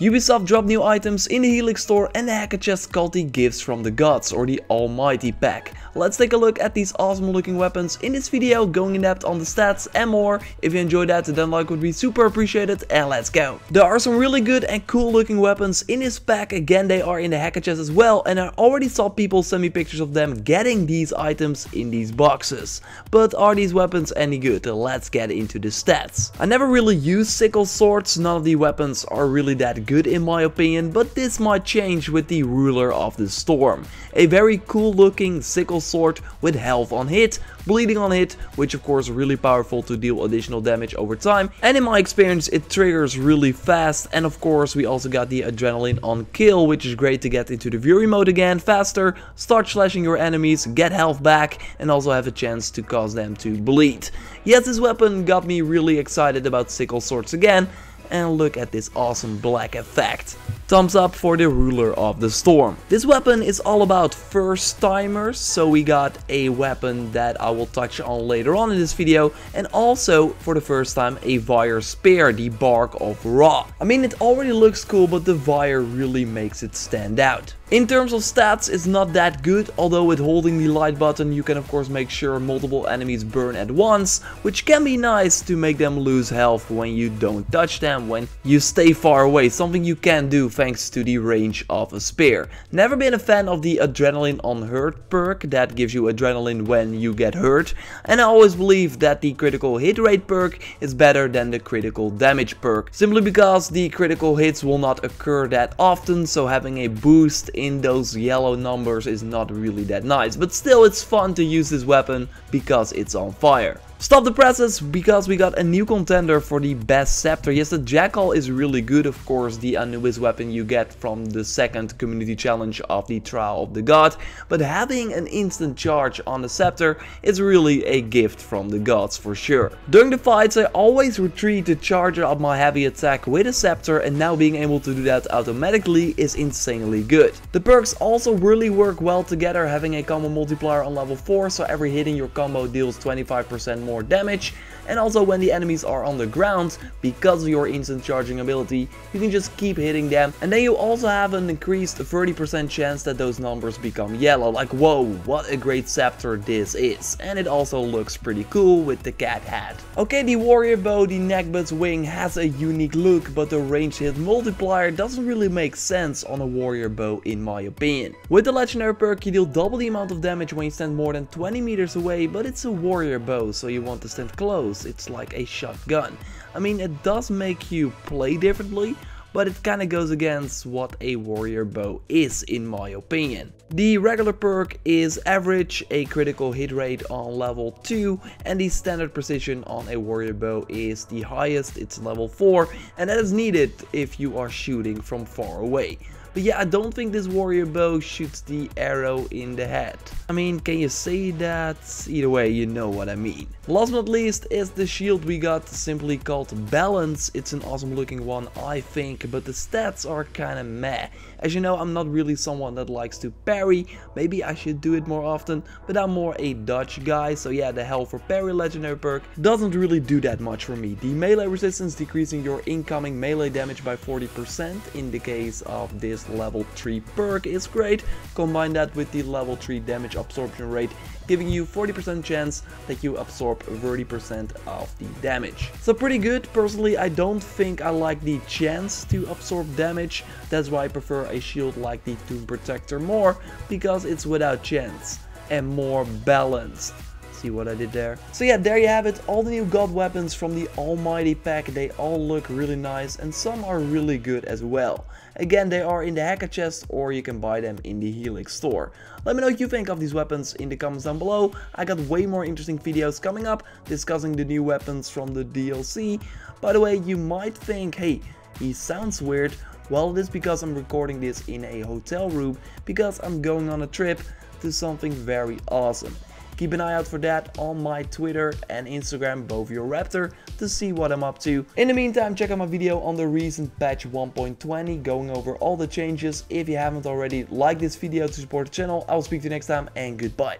Ubisoft dropped new items in the Helix store and the hacker chest called the Gifts from the Gods or the Almighty Pack. Let's take a look at these awesome looking weapons in this video, going in depth on the stats and more. If you enjoyed that, then like would be super appreciated, and let's go. There are some really good and cool looking weapons in this pack. Again, they are in the hacker chest as well, and I already saw people send me pictures of them getting these items in these boxes. But are these weapons any good? Let's get into the stats. I never really used sickle swords, none of the weapons are really that good in my opinion, but this might change with the Ruler of the Storm. A very cool looking sickle sword with health on hit, bleeding on hit, which of course really powerful to deal additional damage over time, and in my experience it triggers really fast. And of course we also got the adrenaline on kill, which is great to get into the Fury mode again faster, start slashing your enemies, get health back, and also have a chance to cause them to bleed. Yes, this weapon got me really excited about sickle swords again. And look at this awesome black effect. Thumbs up for the Ruler of the Storm. This weapon is all about first timers, so we got a weapon that I will touch on later on in this video, and also for the first time a Vire Spear, the Bark of Ra. I mean, it already looks cool, but the Vire really makes it stand out. In terms of stats, it's not that good, although with holding the light button you can of course make sure multiple enemies burn at once, which can be nice to make them lose health when you don't touch them, when you stay far away, something you can do thanks to the range of a spear. Never been a fan of the adrenaline on hurt perk, that gives you adrenaline when you get hurt, and I always believe that the critical hit rate perk is better than the critical damage perk, simply because the critical hits will not occur that often, so having a boost in those yellow numbers is not really that nice, but still it's fun to use this weapon because it's on fire. Stop the presses, because we got a new contender for the best scepter. Yes, the Jackal is really good, of course, the Anubis weapon you get from the second community challenge of the Trial of the God, but having an instant charge on the scepter is really a gift from the gods for sure. During the fights I always retreat to charge up my heavy attack with a scepter, and now being able to do that automatically is insanely good. The perks also really work well together, having a combo multiplier on level 4, so every hit in your combo deals 25% more damage, and also when the enemies are on the ground, because of your instant charging ability, you can just keep hitting them, and then you also have an increased 30% chance that those numbers become yellow. Like, whoa, what a great scepter this is. And it also looks pretty cool with the cat hat. Okay, the warrior bow, the neckbutt's wing, has a unique look, but the ranged hit multiplier doesn't really make sense on a warrior bow in my opinion. With the legendary perk you deal double the amount of damage when you stand more than 20 meters away, but it's a warrior bow, so you want to stand close. It's like a shotgun. I mean, it does make you play differently, but it kinda goes against what a warrior bow is in my opinion. The regular perk is average, a critical hit rate on level 2, and the standard precision on a warrior bow is the highest, it's level 4, and that is needed if you are shooting from far away. But yeah, I don't think this warrior bow shoots the arrow in the head. I mean, can you say that? Either way, you know what I mean. Last but not least is the shield we got, simply called Balance. It's an awesome looking one, I think, but the stats are kinda meh. As you know, I'm not really someone that likes to parry. Maybe I should do it more often, but I'm more a dodge guy, so yeah, the Hell for Parry legendary perk doesn't really do that much for me. The melee resistance, decreasing your incoming melee damage by 40% in the case of this level 3 perk, is great. Combine that with the level 3 damage absorption rate, giving you 40% chance that you absorb 30% of the damage. So pretty good. Personally, I don't think I like the chance to absorb damage. That's why I prefer a shield like the Tomb Protector more, because it's without chance and more balanced. See what I did there? So yeah, there you have it, all the new god weapons from the Almighty Pack. They all look really nice, and some are really good as well. Again, they are in the hacker chest, or you can buy them in the Helix store. Let me know what you think of these weapons in the comments down below. I got way more interesting videos coming up discussing the new weapons from the DLC. By the way, you might think, hey, he sounds weird. Well, it is because I'm recording this in a hotel room, because I'm going on a trip to something very awesome. Keep an eye out for that on my Twitter and Instagram, BoVioRaptor, to see what I'm up to. In the meantime, check out my video on the recent patch 1.20, going over all the changes. If you haven't already, like this video to support the channel. I will speak to you next time, and goodbye.